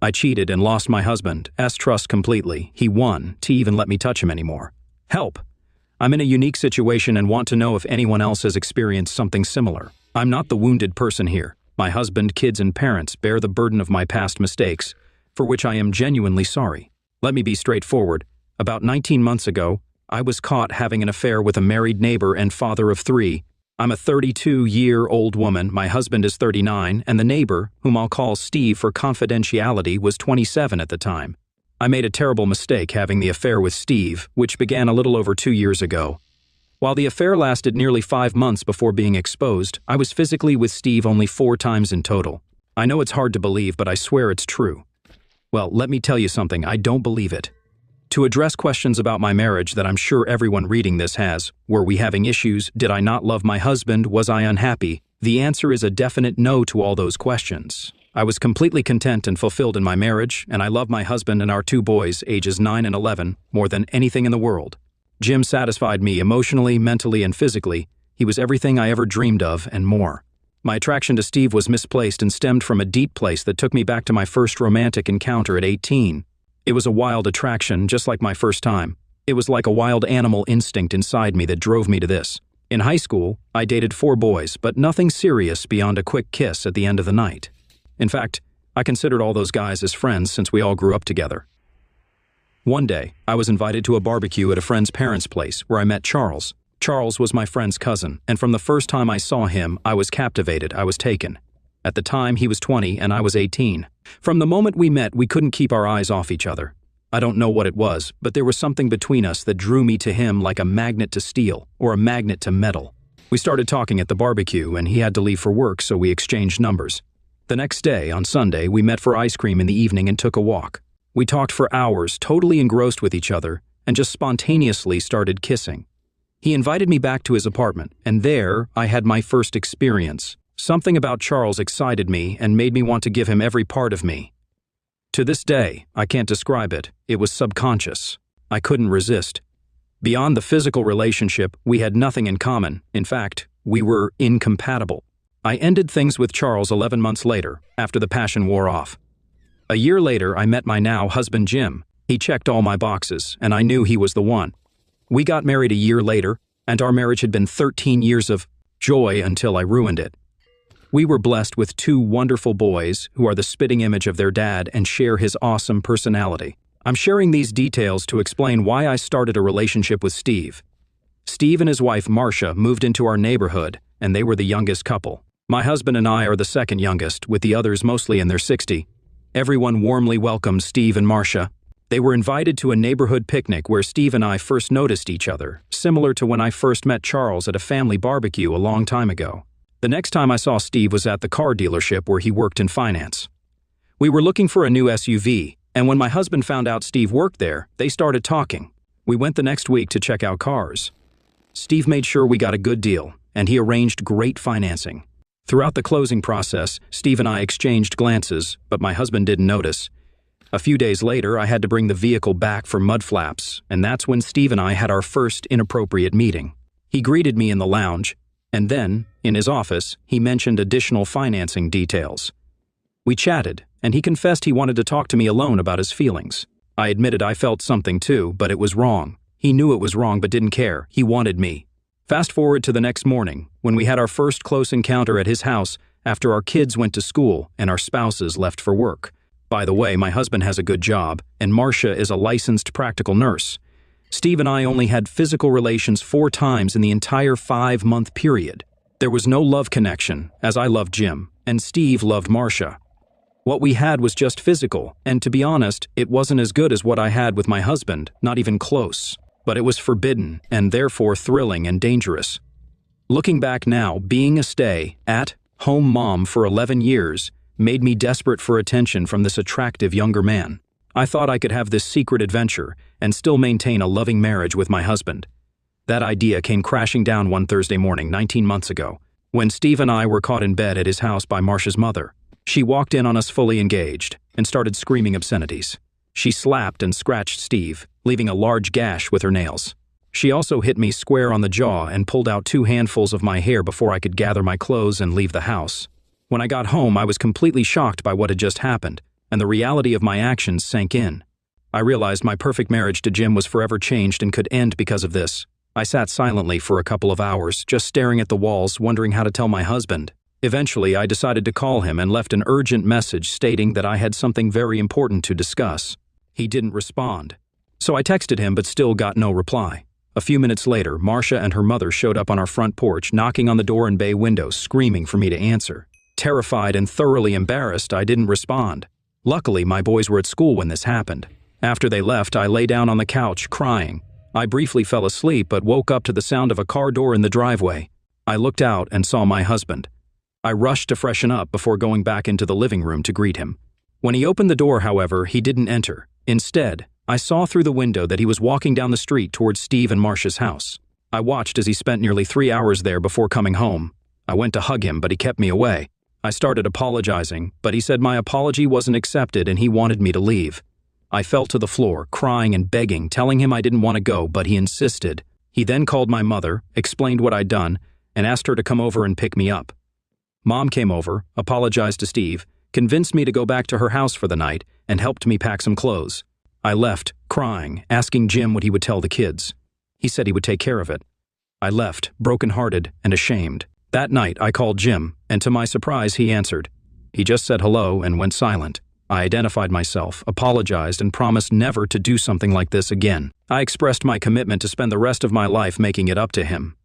I cheated and lost my husband's trust completely. He won to even let me touch him anymore. Help! I'm in a unique situation and want to know if anyone else has experienced something similar. I'm not the wounded person here. My husband, kids, and parents bear the burden of my past mistakes, for which I am genuinely sorry. Let me be straightforward. About 19 months ago, I was caught having an affair with a married neighbor and father of 3. I'm a 32-year-old woman, my husband is 39, and the neighbor, whom I'll call Steve for confidentiality, was 27 at the time. I made a terrible mistake having the affair with Steve, which began a little over 2 years ago. While the affair lasted nearly 5 months before being exposed, I was physically with Steve only 4 times in total. I know it's hard to believe, but I swear it's true. Well, let me tell you something, I don't believe it. To address questions about my marriage that I'm sure everyone reading this has, were we having issues? Did I not love my husband? Was I unhappy? The answer is a definite no to all those questions. I was completely content and fulfilled in my marriage, and I love my husband and our 2 boys, ages 9 and 11, more than anything in the world. Jim satisfied me emotionally, mentally, and physically. He was everything I ever dreamed of and more. My attraction to Steve was misplaced and stemmed from a deep place that took me back to my first romantic encounter at 18. It was a wild attraction, just like my first time. It was like a wild animal instinct inside me that drove me to this. In high school, I dated 4 boys, but nothing serious beyond a quick kiss at the end of the night. In fact, I considered all those guys as friends since we all grew up together. One day, I was invited to a barbecue at a friend's parents' place where I met Charles. Charles was my friend's cousin, and from the first time I saw him, I was captivated, I was taken. At the time, he was 20 and I was 18. From the moment we met, we couldn't keep our eyes off each other. I don't know what it was, but there was something between us that drew me to him like a magnet to steel or a magnet to metal. We started talking at the barbecue, and he had to leave for work, so we exchanged numbers. The next day, on Sunday, we met for ice cream in the evening and took a walk. We talked for hours, totally engrossed with each other, and just spontaneously started kissing. He invited me back to his apartment, and there I had my first experience. Something about Charles excited me and made me want to give him every part of me. To this day, I can't describe it. It was subconscious. I couldn't resist. Beyond the physical relationship, we had nothing in common. In fact, we were incompatible. I ended things with Charles 11 months later, after the passion wore off. A year later, I met my now husband Jim. He checked all my boxes, and I knew he was the one. We got married a year later, and our marriage had been 13 years of joy until I ruined it. We were blessed with 2 wonderful boys who are the spitting image of their dad and share his awesome personality. I'm sharing these details to explain why I started a relationship with Steve. Steve and his wife Marcia moved into our neighborhood, and they were the youngest couple. My husband and I are the second youngest, with the others mostly in their 60s. Everyone warmly welcomed Steve and Marcia. They were invited to a neighborhood picnic where Steve and I first noticed each other, similar to when I first met Charles at a family barbecue a long time ago. The next time I saw Steve was at the car dealership where he worked in finance. We were looking for a new SUV, and when my husband found out Steve worked there, they started talking. We went the next week to check out cars. Steve made sure we got a good deal, and he arranged great financing. Throughout the closing process, Steve and I exchanged glances, but my husband didn't notice. A few days later, I had to bring the vehicle back for mud flaps, and that's when Steve and I had our first inappropriate meeting. He greeted me in the lounge, and then, in his office, he mentioned additional financing details. We chatted, and he confessed he wanted to talk to me alone about his feelings. I admitted I felt something too, but it was wrong. He knew it was wrong but didn't care. He wanted me. Fast forward to the next morning, when we had our first close encounter at his house after our kids went to school and our spouses left for work. By the way, my husband has a good job, and Marcia is a licensed practical nurse. Steve and I only had physical relations 4 times in the entire 5-month period. There was no love connection, as I loved Jim, and Steve loved Marcia. What we had was just physical, and to be honest, it wasn't as good as what I had with my husband, not even close. But it was forbidden, and therefore thrilling and dangerous. Looking back now, being a stay-at-home mom for 11 years made me desperate for attention from this attractive younger man. I thought I could have this secret adventure and still maintain a loving marriage with my husband. That idea came crashing down one Thursday morning 19 months ago, when Steve and I were caught in bed at his house by Marcia's mother. She walked in on us fully engaged and started screaming obscenities. She slapped and scratched Steve, leaving a large gash with her nails. She also hit me square on the jaw and pulled out 2 handfuls of my hair before I could gather my clothes and leave the house. When I got home, I was completely shocked by what had just happened. and the reality of my actions sank in. I realized my perfect marriage to Jim was forever changed and could end because of this. I sat silently for a couple of hours, just staring at the walls, wondering how to tell my husband. Eventually, I decided to call him and left an urgent message stating that I had something very important to discuss. He didn't respond. So I texted him but still got no reply. A few minutes later, Marcia and her mother showed up on our front porch, knocking on the door and bay windows, screaming for me to answer. Terrified and thoroughly embarrassed, I didn't respond. Luckily, my boys were at school when this happened. After they left, I lay down on the couch, crying. I briefly fell asleep but woke up to the sound of a car door in the driveway. I looked out and saw my husband. I rushed to freshen up before going back into the living room to greet him. When he opened the door, however, he didn't enter. Instead, I saw through the window that he was walking down the street towards Steve and Marcia's house. I watched as he spent nearly 3 hours there before coming home. I went to hug him, but he kept me away. I started apologizing, but he said my apology wasn't accepted and he wanted me to leave. I fell to the floor, crying and begging, telling him I didn't want to go, but he insisted. He then called my mother, explained what I'd done, and asked her to come over and pick me up. Mom came over, apologized to Steve, convinced me to go back to her house for the night, and helped me pack some clothes. I left, crying, asking Jim what he would tell the kids. He said he would take care of it. I left, broken-hearted and ashamed. That night, I called Jim, and to my surprise, he answered. He just said hello and went silent. I identified myself, apologized, and promised never to do something like this again. I expressed my commitment to spend the rest of my life making it up to him.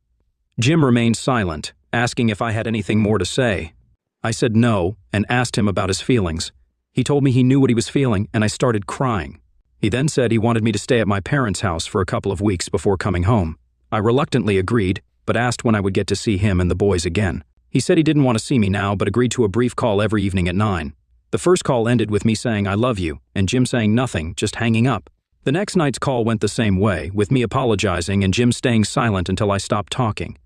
Jim remained silent, asking if I had anything more to say. I said no and asked him about his feelings. He told me he knew what he was feeling, and I started crying. He then said he wanted me to stay at my parents' house for a couple of weeks before coming home. I reluctantly agreed, but asked when I would get to see him and the boys again. He said he didn't want to see me now, but agreed to a brief call every evening at 9. The first call ended with me saying I love you, and Jim saying nothing, just hanging up. The next night's call went the same way, with me apologizing and Jim staying silent until I stopped talking.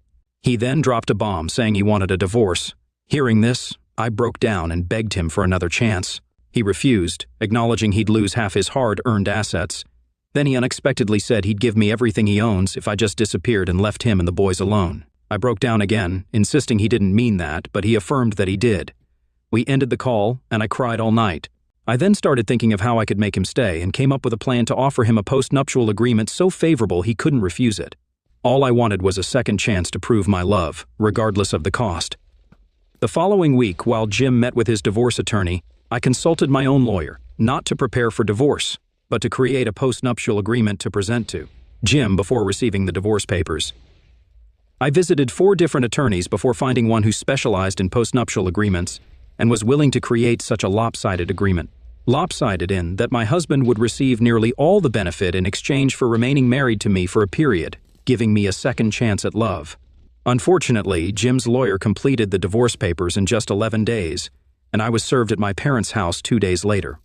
He then dropped a bomb saying he wanted a divorce. Hearing this, I broke down and begged him for another chance. He refused, acknowledging he'd lose half his hard-earned assets. Then he unexpectedly said he'd give me everything he owns if I just disappeared and left him and the boys alone. I broke down again, insisting he didn't mean that, but he affirmed that he did. We ended the call, and I cried all night. I then started thinking of how I could make him stay and came up with a plan to offer him a post-nuptial agreement so favorable he couldn't refuse it. All I wanted was a second chance to prove my love, regardless of the cost. The following week, while Jim met with his divorce attorney, I consulted my own lawyer, not to prepare for divorce, but to create a post-nuptial agreement to present to Jim before receiving the divorce papers. I visited 4 different attorneys before finding one who specialized in post-nuptial agreements and was willing to create such a lopsided agreement. Lopsided in that my husband would receive nearly all the benefit in exchange for remaining married to me for a period, giving me a second chance at love. Unfortunately, Jim's lawyer completed the divorce papers in just 11 days, and I was served at my parents' house 2 days later.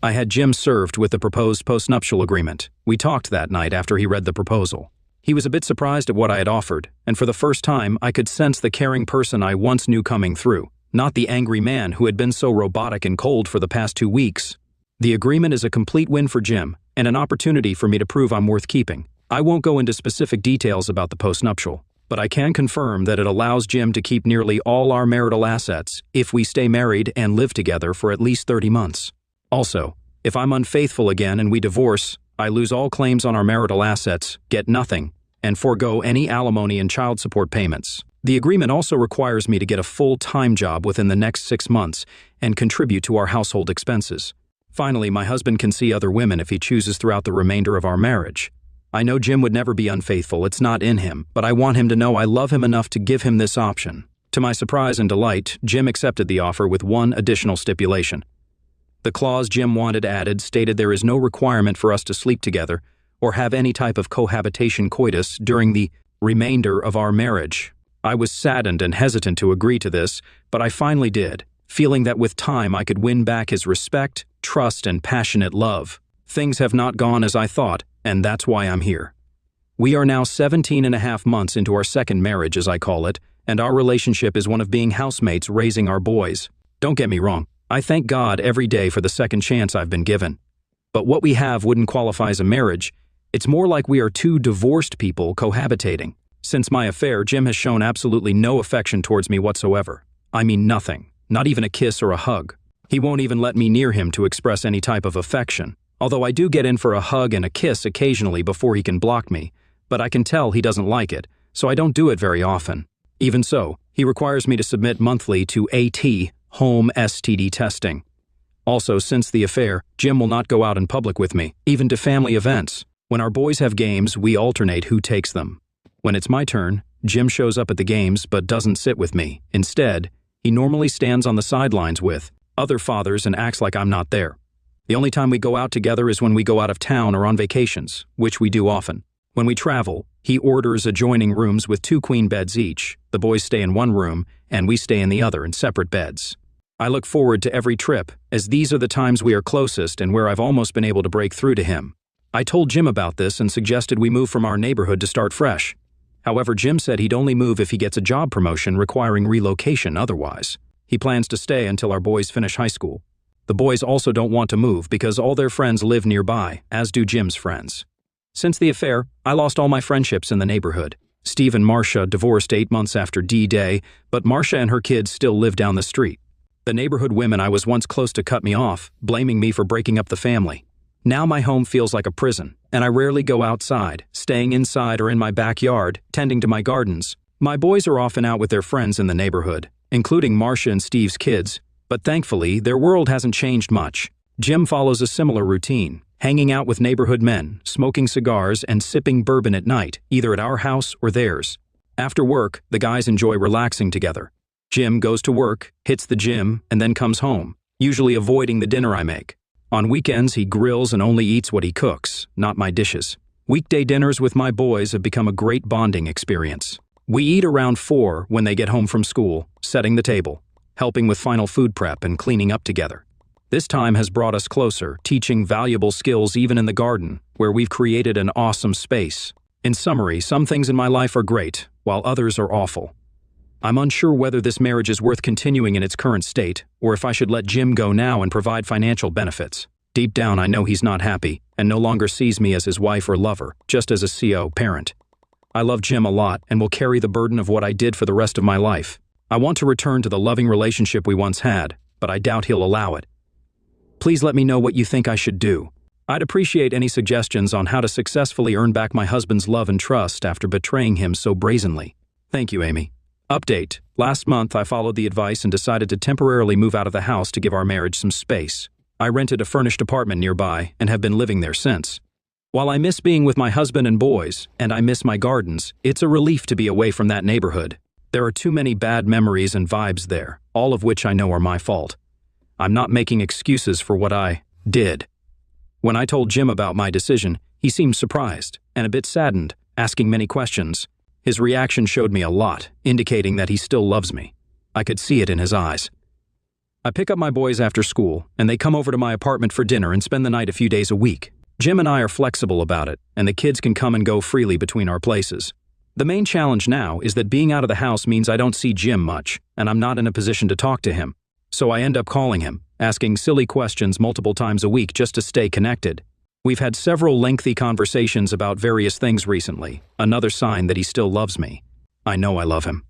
I had Jim served with the proposed postnuptial agreement. We talked that night after he read the proposal. He was a bit surprised at what I had offered, and for the first time, I could sense the caring person I once knew coming through, not the angry man who had been so robotic and cold for the past 2 weeks. The agreement is a complete win for Jim, and an opportunity for me to prove I'm worth keeping. I won't go into specific details about the postnuptial, but I can confirm that it allows Jim to keep nearly all our marital assets if we stay married and live together for at least 30 months. Also, if I'm unfaithful again and we divorce, I lose all claims on our marital assets, get nothing, and forego any alimony and child support payments. The agreement also requires me to get a full-time job within the next 6 months and contribute to our household expenses. Finally, my husband can see other women if he chooses throughout the remainder of our marriage. I know Jim would never be unfaithful, it's not in him, but I want him to know I love him enough to give him this option. To my surprise and delight, Jim accepted the offer with one additional stipulation. The clause Jim wanted added stated there is no requirement for us to sleep together or have any type of cohabitation coitus during the remainder of our marriage. I was saddened and hesitant to agree to this, but I finally did, feeling that with time I could win back his respect, trust, and passionate love. Things have not gone as I thought, and that's why I'm here. We are now 17.5 months into our second marriage, as I call it, and our relationship is one of being housemates raising our boys. Don't get me wrong, I thank God every day for the second chance I've been given. But what we have wouldn't qualify as a marriage. It's more like we are 2 divorced people cohabitating. Since my affair, Jim has shown absolutely no affection towards me whatsoever. I mean nothing, not even a kiss or a hug. He won't even let me near him to express any type of affection, although I do get in for a hug and a kiss occasionally before he can block me, but I can tell he doesn't like it, so I don't do it very often. Even so, he requires me to submit monthly to AT, home STD testing. Also, since the affair, Jim will not go out in public with me, even to family events. When our boys have games, we alternate who takes them. When it's my turn, Jim shows up at the games but doesn't sit with me. Instead, he normally stands on the sidelines with other fathers and acts like I'm not there. The only time we go out together is when we go out of town or on vacations, which we do often. When we travel, he orders adjoining rooms with 2 queen beds each. The boys stay in one room, and we stay in the other in separate beds. I look forward to every trip, as these are the times we are closest and where I've almost been able to break through to him. I told Jim about this and suggested we move from our neighborhood to start fresh. However, Jim said he'd only move if he gets a job promotion requiring relocation otherwise. He plans to stay until our boys finish high school. The boys also don't want to move because all their friends live nearby, as do Jim's friends. Since the affair, I lost all my friendships in the neighborhood. Steve and Marcia divorced 8 months after D-Day, but Marcia and her kids still live down the street. The neighborhood women I was once close to cut me off, blaming me for breaking up the family. Now my home feels like a prison, and I rarely go outside, staying inside or in my backyard, tending to my gardens. My boys are often out with their friends in the neighborhood, including Marcia and Steve's kids, but thankfully, their world hasn't changed much. Jim follows a similar routine, hanging out with neighborhood men, smoking cigars, and sipping bourbon at night, either at our house or theirs. After work, the guys enjoy relaxing together. Jim goes to work, hits the gym, and then comes home, usually avoiding the dinner I make. On weekends, he grills and only eats what he cooks, not my dishes. Weekday dinners with my boys have become a great bonding experience. We eat around 4 when they get home from school, setting the table, helping with final food prep and cleaning up together. This time has brought us closer, teaching valuable skills even in the garden, where we've created an awesome space. In summary, some things in my life are great, while others are awful. I'm unsure whether this marriage is worth continuing in its current state, or if I should let Jim go now and provide financial benefits. Deep down, I know he's not happy, and no longer sees me as his wife or lover, just as a CO parent. I love Jim a lot and will carry the burden of what I did for the rest of my life. I want to return to the loving relationship we once had, but I doubt he'll allow it. Please let me know what you think I should do. I'd appreciate any suggestions on how to successfully earn back my husband's love and trust after betraying him so brazenly. Thank you, Amy. Update. Last month, I followed the advice and decided to temporarily move out of the house to give our marriage some space. I rented a furnished apartment nearby and have been living there since. While I miss being with my husband and boys, and I miss my gardens, it's a relief to be away from that neighborhood. There are too many bad memories and vibes there, all of which I know are my fault. I'm not making excuses for what I did. When I told Jim about my decision, he seemed surprised and a bit saddened, asking many questions. His reaction showed me a lot, indicating that he still loves me. I could see it in his eyes. I pick up my boys after school, and they come over to my apartment for dinner and spend the night a few days a week. Jim and I are flexible about it, and the kids can come and go freely between our places. The main challenge now is that being out of the house means I don't see Jim much, and I'm not in a position to talk to him. So I end up calling him, asking silly questions multiple times a week just to stay connected. We've had several lengthy conversations about various things recently, another sign that he still loves me. I know I love him.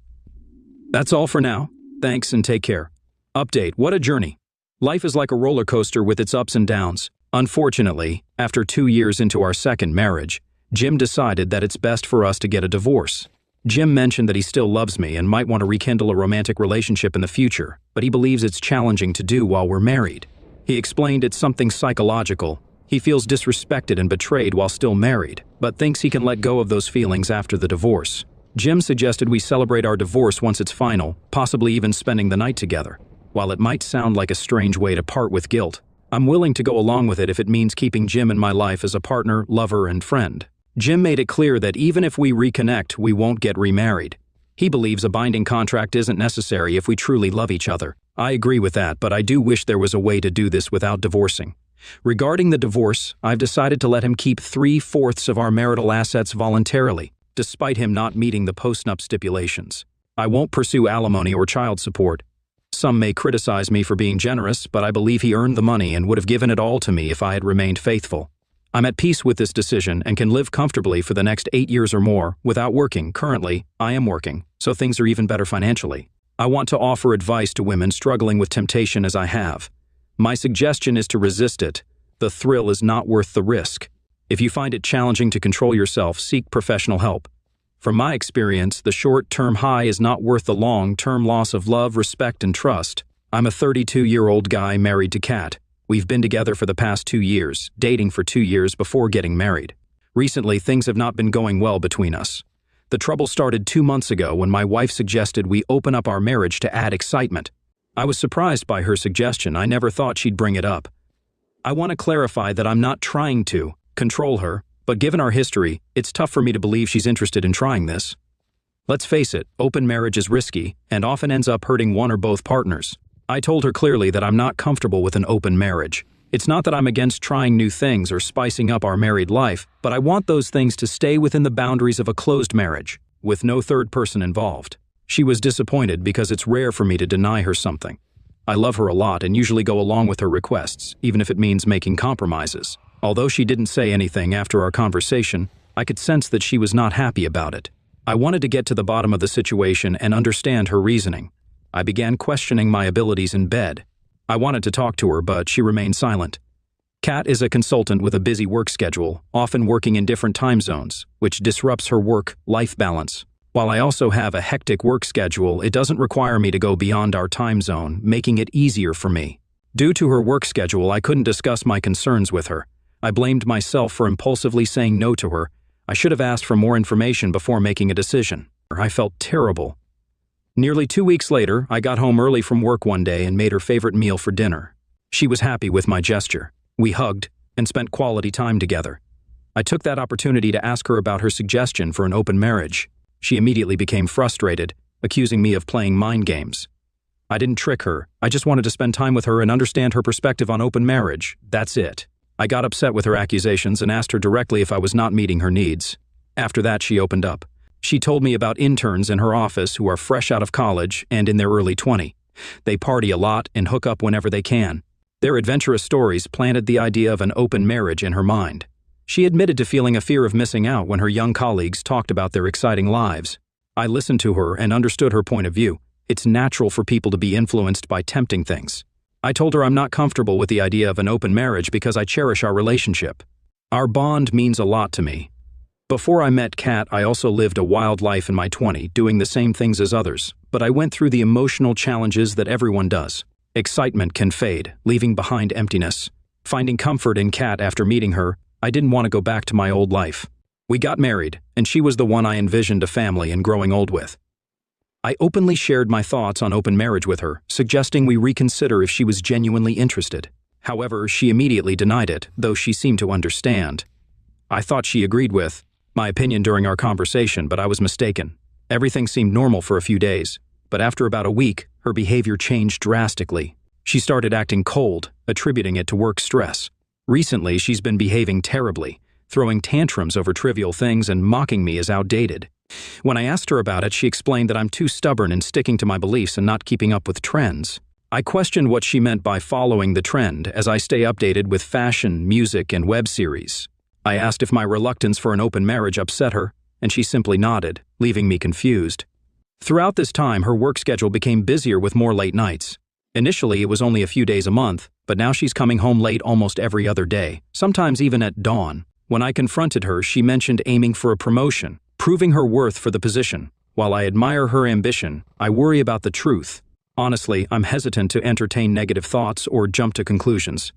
That's all for now. Thanks and take care. Update. What a journey. Life is like a roller coaster with its ups and downs. Unfortunately, after 2 years into our second marriage, Jim decided that it's best for us to get a divorce. Jim mentioned that he still loves me and might want to rekindle a romantic relationship in the future, but he believes it's challenging to do while we're married. He explained it's something psychological. He feels disrespected and betrayed while still married, but thinks he can let go of those feelings after the divorce. Jim suggested we celebrate our divorce once it's final, possibly even spending the night together. While it might sound like a strange way to part with guilt, I'm willing to go along with it if it means keeping Jim in my life as a partner, lover, and friend. Jim made it clear that even if we reconnect, we won't get remarried. He believes a binding contract isn't necessary if we truly love each other. I agree with that, but I do wish there was a way to do this without divorcing. Regarding the divorce, I've decided to let him keep 3/4 of our marital assets voluntarily, despite him not meeting the postnup stipulations. I won't pursue alimony or child support. Some may criticize me for being generous, but I believe he earned the money and would have given it all to me if I had remained faithful. I'm at peace with this decision and can live comfortably for the next 8 years or more without working. Currently, I am working, so things are even better financially. I want to offer advice to women struggling with temptation as I have. My suggestion is to resist it. The thrill is not worth the risk. If you find it challenging to control yourself, seek professional help. From my experience, the short-term high is not worth the long-term loss of love, respect, and trust. I'm a 32-year-old guy married to Kat. We've been together for the past 2 years, dating for 2 years before getting married. Recently, things have not been going well between us. The trouble started 2 months ago when my wife suggested we open up our marriage to add excitement. I was surprised by her suggestion. I never thought she'd bring it up. I want to clarify that I'm not trying to control her, but given our history, it's tough for me to believe she's interested in trying this. Let's face it, open marriage is risky and often ends up hurting one or both partners. I told her clearly that I'm not comfortable with an open marriage. It's not that I'm against trying new things or spicing up our married life, but I want those things to stay within the boundaries of a closed marriage, with no third person involved. She was disappointed because it's rare for me to deny her something. I love her a lot and usually go along with her requests, even if it means making compromises. Although she didn't say anything after our conversation, I could sense that she was not happy about it. I wanted to get to the bottom of the situation and understand her reasoning. I began questioning my abilities in bed. I wanted to talk to her, but she remained silent. Kat is a consultant with a busy work schedule, often working in different time zones, which disrupts her work-life balance. While I also have a hectic work schedule, it doesn't require me to go beyond our time zone, making it easier for me. Due to her work schedule, I couldn't discuss my concerns with her. I blamed myself for impulsively saying no to her. I should have asked for more information before making a decision. I felt terrible. Nearly 2 weeks later, I got home early from work one day and made her favorite meal for dinner. She was happy with my gesture. We hugged and spent quality time together. I took that opportunity to ask her about her suggestion for an open marriage. She immediately became frustrated, accusing me of playing mind games. I didn't trick her. I just wanted to spend time with her and understand her perspective on open marriage. That's it. I got upset with her accusations and asked her directly if I was not meeting her needs. After that, she opened up. She told me about interns in her office who are fresh out of college and in their early 20s. They party a lot and hook up whenever they can. Their adventurous stories planted the idea of an open marriage in her mind. She admitted to feeling a fear of missing out when her young colleagues talked about their exciting lives. I listened to her and understood her point of view. It's natural for people to be influenced by tempting things. I told her I'm not comfortable with the idea of an open marriage because I cherish our relationship. Our bond means a lot to me. Before I met Kat, I also lived a wild life in my 20s, doing the same things as others, but I went through the emotional challenges that everyone does. Excitement can fade, leaving behind emptiness. Finding comfort in Kat after meeting her, I didn't want to go back to my old life. We got married, and she was the one I envisioned a family and growing old with. I openly shared my thoughts on open marriage with her, suggesting we reconsider if she was genuinely interested. However, she immediately denied it, though she seemed to understand. I thought she agreed with my opinion during our conversation, but I was mistaken. Everything seemed normal for a few days, but after about a week, her behavior changed drastically. She started acting cold, attributing it to work stress. Recently, she's been behaving terribly, throwing tantrums over trivial things and mocking me as outdated. When I asked her about it, she explained that I'm too stubborn in sticking to my beliefs and not keeping up with trends. I questioned what she meant by following the trend, as I stay updated with fashion, music, and web series. I asked if my reluctance for an open marriage upset her, and she simply nodded, leaving me confused. Throughout this time, her work schedule became busier with more late nights. Initially, it was only a few days a month, but now she's coming home late almost every other day, sometimes even at dawn. When I confronted her, she mentioned aiming for a promotion, proving her worth for the position. While I admire her ambition, I worry about the truth. Honestly, I'm hesitant to entertain negative thoughts or jump to conclusions.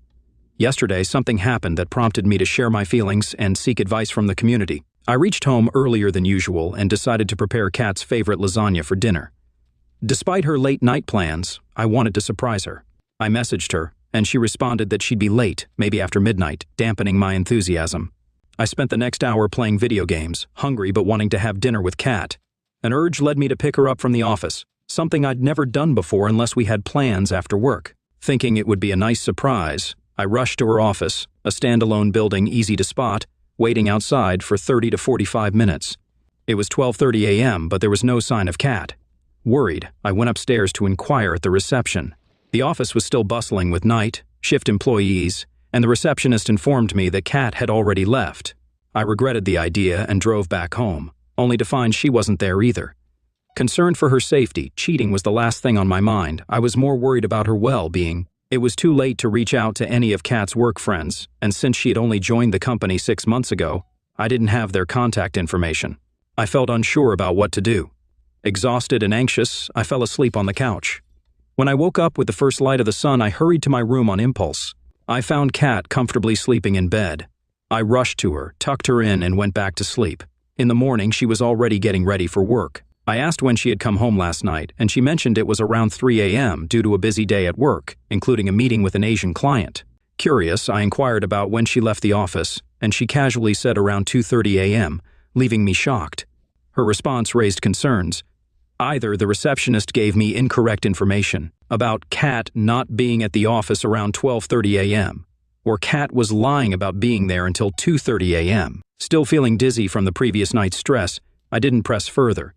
Yesterday, something happened that prompted me to share my feelings and seek advice from the community. I reached home earlier than usual and decided to prepare Kat's favorite lasagna for dinner. Despite her late-night plans, I wanted to surprise her. I messaged her, and she responded that she'd be late, maybe after midnight, dampening my enthusiasm. I spent the next hour playing video games, hungry but wanting to have dinner with Kat. An urge led me to pick her up from the office, something I'd never done before unless we had plans after work. Thinking it would be a nice surprise, I rushed to her office, a standalone building easy to spot, waiting outside for 30 to 45 minutes. It was 12:30 a.m., but there was no sign of Kat. Worried, I went upstairs to inquire at the reception. The office was still bustling with night shift employees, and the receptionist informed me that Kat had already left. I regretted the idea and drove back home, only to find she wasn't there either. Concerned for her safety, cheating was the last thing on my mind. I was more worried about her well-being. It was too late to reach out to any of Kat's work friends, and since she had only joined the company 6 months ago, I didn't have their contact information. I felt unsure about what to do. Exhausted and anxious, I fell asleep on the couch. When I woke up with the first light of the sun, I hurried to my room on impulse. I found Kat comfortably sleeping in bed. I rushed to her, tucked her in, and went back to sleep. In the morning, she was already getting ready for work. I asked when she had come home last night, and she mentioned it was around 3 a.m. due to a busy day at work, including a meeting with an Asian client. Curious, I inquired about when she left the office, and she casually said around 2:30 a.m., leaving me shocked. Her response raised concerns. Either the receptionist gave me incorrect information about Kat not being at the office around 12:30 a.m., or Kat was lying about being there until 2:30 a.m. Still feeling dizzy from the previous night's stress, I didn't press further.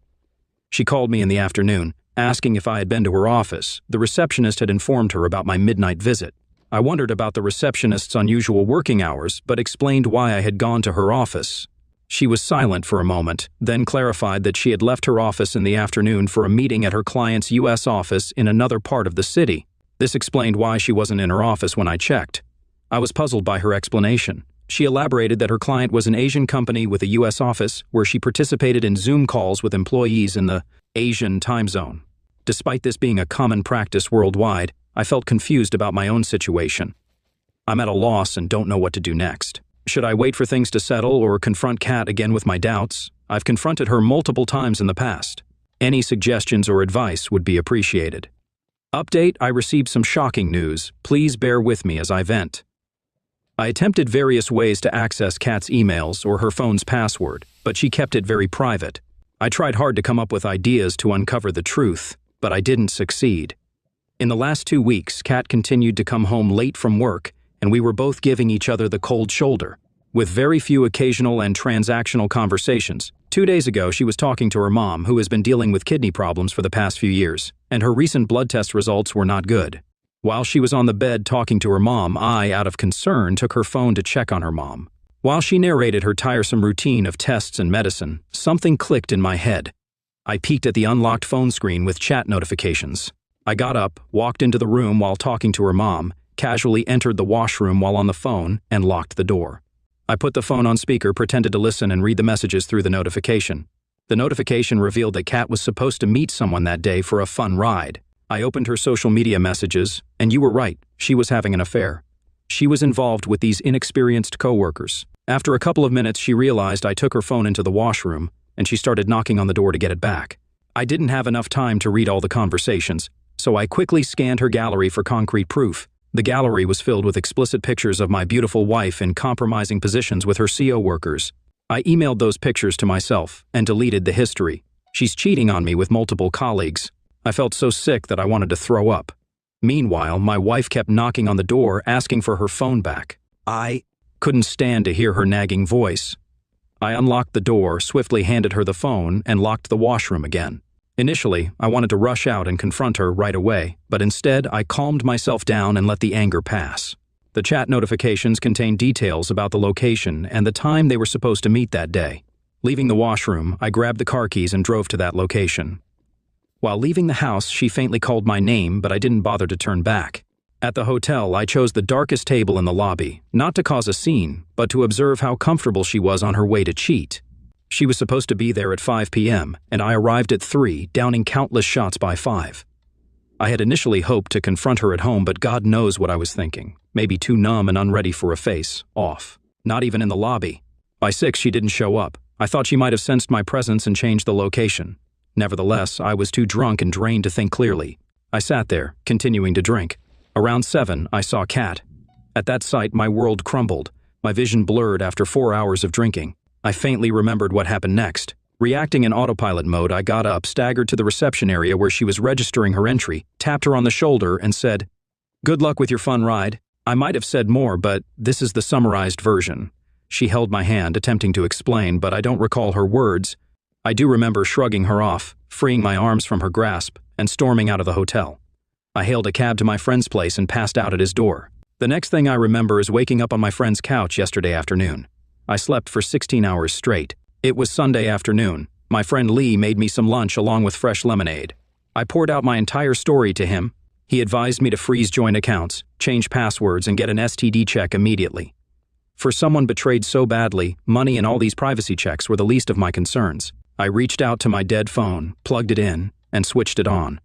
She called me in the afternoon, asking if I had been to her office. The receptionist had informed her about my midnight visit. I wondered about the receptionist's unusual working hours, but explained why I had gone to her office. She was silent for a moment, then clarified that she had left her office in the afternoon for a meeting at her client's U.S. office in another part of the city. This explained why she wasn't in her office when I checked. I was puzzled by her explanation. She elaborated that her client was an Asian company with a U.S. office where she participated in Zoom calls with employees in the Asian time zone. Despite this being a common practice worldwide, I felt confused about my own situation. I'm at a loss and don't know what to do next. Should I wait for things to settle or confront Kat again with my doubts? I've confronted her multiple times in the past. Any suggestions or advice would be appreciated. Update: I received some shocking news. Please bear with me as I vent. I attempted various ways to access Kat's emails or her phone's password, but she kept it very private. I tried hard to come up with ideas to uncover the truth, but I didn't succeed. In the last 2 weeks, Kat continued to come home late from work, and we were both giving each other the cold shoulder. With very few occasional and transactional conversations, 2 days ago she was talking to her mom, who has been dealing with kidney problems for the past few years, and her recent blood test results were not good. While she was on the bed talking to her mom, I, out of concern, took her phone to check on her mom. While she narrated her tiresome routine of tests and medicine, something clicked in my head. I peeked at the unlocked phone screen with chat notifications. I got up, walked into the room while talking to her mom, casually entered the washroom while on the phone, and locked the door. I put the phone on speaker, pretended to listen, and read the messages through the notification. The notification revealed that Kat was supposed to meet someone that day for a fun ride. I opened her social media messages, and you were right, she was having an affair. She was involved with these inexperienced coworkers. After a couple of minutes, she realized I took her phone into the washroom, and she started knocking on the door to get it back. I didn't have enough time to read all the conversations, so I quickly scanned her gallery for concrete proof. The gallery was filled with explicit pictures of my beautiful wife in compromising positions with her CO workers. I emailed those pictures to myself and deleted the history. She's cheating on me with multiple colleagues. I felt so sick that I wanted to throw up. Meanwhile, my wife kept knocking on the door, asking for her phone back. I couldn't stand to hear her nagging voice. I unlocked the door, swiftly handed her the phone, and locked the washroom again. Initially, I wanted to rush out and confront her right away, but instead I calmed myself down and let the anger pass. The chat notifications contained details about the location and the time they were supposed to meet that day. Leaving the washroom, I grabbed the car keys and drove to that location. While leaving the house, she faintly called my name, but I didn't bother to turn back. At the hotel, I chose the darkest table in the lobby, not to cause a scene, but to observe how comfortable she was on her way to cheat. She was supposed to be there at 5 p.m., and I arrived at 3, downing countless shots by 5. I had initially hoped to confront her at home, but God knows what I was thinking. Maybe too numb and unready for a face-off. Not even in the lobby. By 6, she didn't show up. I thought she might have sensed my presence and changed the location. Nevertheless, I was too drunk and drained to think clearly. I sat there, continuing to drink. Around 7, I saw Kat. At that sight, my world crumbled. My vision blurred after 4 hours of drinking. I faintly remembered what happened next. Reacting in autopilot mode, I got up, staggered to the reception area where she was registering her entry, tapped her on the shoulder, and said, "Good luck with your fun ride." I might have said more, but this is the summarized version. She held my hand, attempting to explain, but I don't recall her words. I do remember shrugging her off, freeing my arms from her grasp, and storming out of the hotel. I hailed a cab to my friend's place and passed out at his door. The next thing I remember is waking up on my friend's couch yesterday afternoon. I slept for 16 hours straight. It was Sunday afternoon. My friend Lee made me some lunch along with fresh lemonade. I poured out my entire story to him. He advised me to freeze joint accounts, change passwords, and get an STD check immediately. For someone betrayed so badly, money and all these privacy checks were the least of my concerns. I reached out to my dead phone, plugged it in, and switched it on.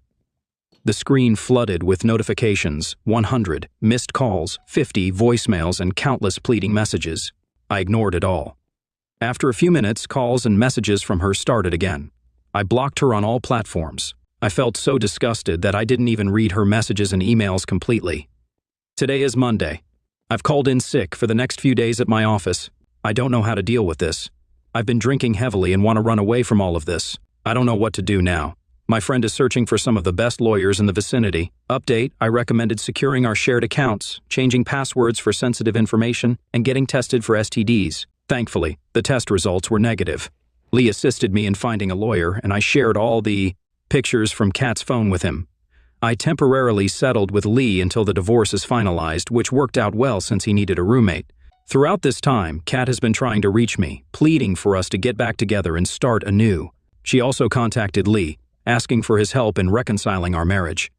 The screen flooded with notifications, 100 missed calls, 50 voicemails, and countless pleading messages. I ignored it all. After a few minutes, calls and messages from her started again. I blocked her on all platforms. I felt so disgusted that I didn't even read her messages and emails completely. Today is Monday. I've called in sick for the next few days at my office. I don't know how to deal with this. I've been drinking heavily and want to run away from all of this. I don't know what to do now. My friend is searching for some of the best lawyers in the vicinity. Update, I recommended securing our shared accounts, changing passwords for sensitive information, and getting tested for STDs. Thankfully, the test results were negative. Lee assisted me in finding a lawyer, and I shared all the pictures from Kat's phone with him. I temporarily settled with Lee until the divorce is finalized, which worked out well since he needed a roommate. Throughout this time, Kat has been trying to reach me, pleading for us to get back together and start anew. She also contacted Lee, asking for his help in reconciling our marriage.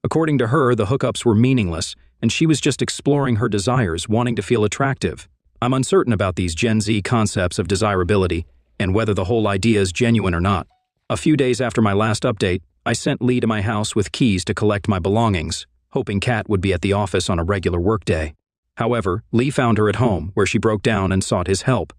According to her, the hookups were meaningless, and she was just exploring her desires, wanting to feel attractive. I'm uncertain about these Gen Z concepts of desirability and whether the whole idea is genuine or not. A few days after my last update, I sent Lee to my house with keys to collect my belongings, hoping Kat would be at the office on a regular workday. However, Lee found her at home, where she broke down and sought his help.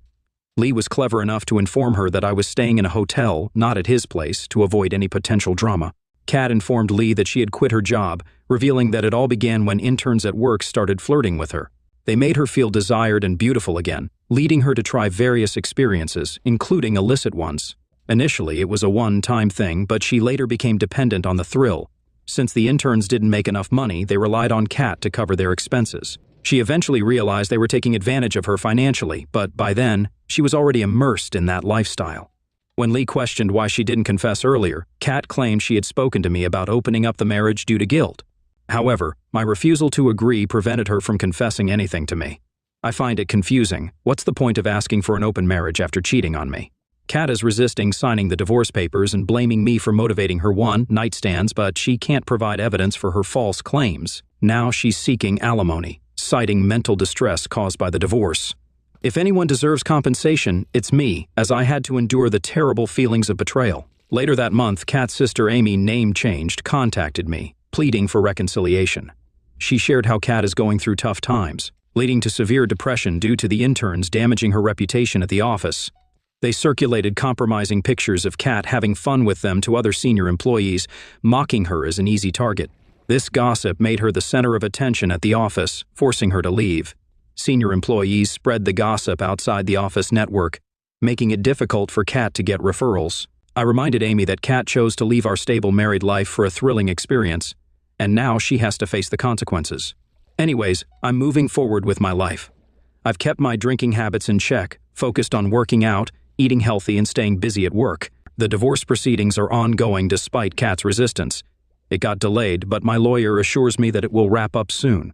Lee was clever enough to inform her that I was staying in a hotel, not at his place, to avoid any potential drama. Kat informed Lee that she had quit her job, revealing that it all began when interns at work started flirting with her. They made her feel desired and beautiful again, leading her to try various experiences, including illicit ones. Initially, it was a one-time thing, but she later became dependent on the thrill. Since the interns didn't make enough money, they relied on Kat to cover their expenses. She eventually realized they were taking advantage of her financially, but by then, she was already immersed in that lifestyle. When Lee questioned why she didn't confess earlier, Kat claimed she had spoken to me about opening up the marriage due to guilt. However, my refusal to agree prevented her from confessing anything to me. I find it confusing. What's the point of asking for an open marriage after cheating on me? Kat is resisting signing the divorce papers and blaming me for motivating her night stands, but she can't provide evidence for her false claims. Now she's seeking alimony, citing mental distress caused by the divorce. If anyone deserves compensation, it's me, as I had to endure the terrible feelings of betrayal. Later that month, Kat's sister Amy, name changed, contacted me, pleading for reconciliation. She shared how Kat is going through tough times, leading to severe depression due to the interns damaging her reputation at the office. They circulated compromising pictures of Kat having fun with them to other senior employees, mocking her as an easy target. This gossip made her the center of attention at the office, forcing her to leave. Senior employees spread the gossip outside the office network, making it difficult for Kat to get referrals. I reminded Amy that Kat chose to leave our stable married life for a thrilling experience, and now she has to face the consequences. Anyways, I'm moving forward with my life. I've kept my drinking habits in check, focused on working out, eating healthy, and staying busy at work. The divorce proceedings are ongoing despite Kat's resistance. It got delayed, but my lawyer assures me that it will wrap up soon.